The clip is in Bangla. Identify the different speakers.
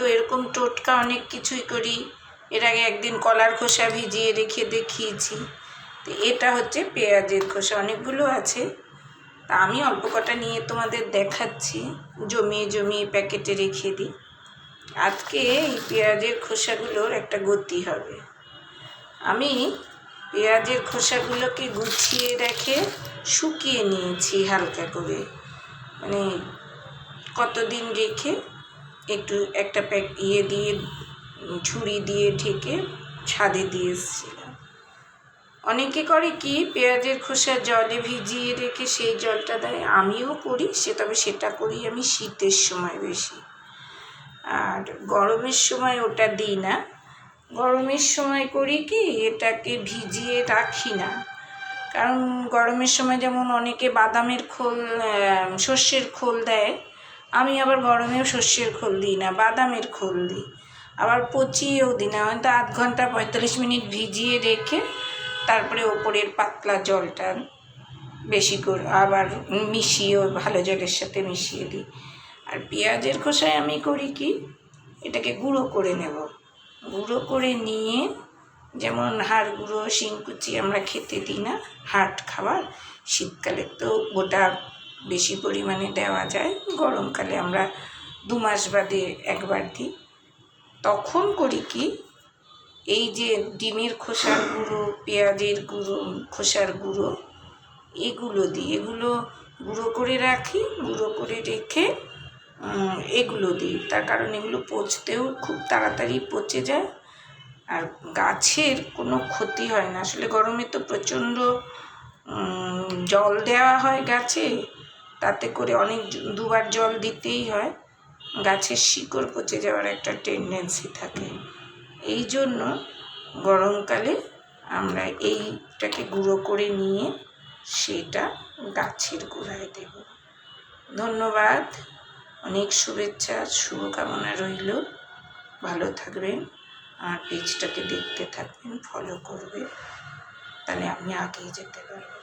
Speaker 1: তো এরকম টোটকা অনেক কিছুই করি। এর আগে একদিন কলার খোসা ভিজিয়ে রেখে দেখিয়েছি। তো এটা হচ্ছে পেঁয়াজের খোসা, অনেকগুলো আছে, তা আমি অল্প কটা নিয়ে তোমাদের দেখাচ্ছি। জমিয়ে জমিয়ে প্যাকেটে রেখে দিই। আজকে এই পেঁয়াজের খোসাগুলোর একটা গতি হবে। আমি পেঁয়াজের খোসাগুলোকে গুছিয়ে রেখে শুকিয়ে নিয়েছি হালকা করে, মানে কতদিন রেখে একটু একটা দিয়ে ঝুড়ি দিয়ে ঢেকে ছাদে দিয়ে এসেছিলাম। অনেকে করে কি পেঁয়াজের খোসা জলে ভিজিয়ে রেখে সেই জলটা দেয়, আমিও করি, তবে সেটা করি আমি শীতের সময় বেশি, আর গরমের সময় ওটা দিই না। গরমের সময় করি কি এটাকে ভিজিয়ে রাখি না, কারণ গরমের সময় যেমন অনেকে বাদামের খোল সর্ষের খোল দেয়, আমি আবার গরমেও সর্ষের খোল দিই না, বাদামের খোল দিই। আবার পচিয়েও দিই না, হয়তো 8 ঘন্টা 45 মিনিট ভিজিয়ে রেখে তারপরে ওপরের পাতলা জলটা বেশি করে আবার মিশিয়েও ভালো জলের সাথে মিশিয়ে দিই। আর পেঁয়াজের খোসায় আমি করি কি এটাকে গুঁড়ো করে নেব। গুঁড়ো করে নিয়ে, যেমন হাড় গুঁড়ো শিংকুচি আমরা খেতে দিই না, হাট খাবার, শীতকালে তো গোটা বেশি পরিমাণে দেওয়া যায়, গরমকালে আমরা 2 মাস বাদে একবার দিই। তখন করি কি এই যে ডিমের খোসার গুঁড়ো, পেঁয়াজের গুঁড়ো, খোসার গুঁড়ো, এগুলো দিই, এগুলো গুঁড়ো করে রাখি, গুঁড়ো করে রেখে এগুলো দিই। তার কারণ এগুলো পচতেও খুব তাড়াতাড়ি পচে যায়, আর গাছের কোনো ক্ষতি হয় না। আসলে গরমে তো প্রচণ্ড জল দেওয়া হয় গাছে, তাতে করে অনেক 2 বার জল দিতেই হয়, গাছের শিকড় পচে যাওয়ার একটা টেন্ডেন্সি থাকে। এই জন্য গরমকালে আমরা এইটাকে গুঁড়ো করে নিয়ে সেটা গাছের গোড়ায় দেব। ধন্যবাদ, অনেক শুভেচ্ছা, শুভকামনা রইল। ভালো থাকবেন, আমার পেজটাকে দেখতে থাকবেন, ফলো করবেন, তাহলে আমি আগিয়ে যেতে পারবো।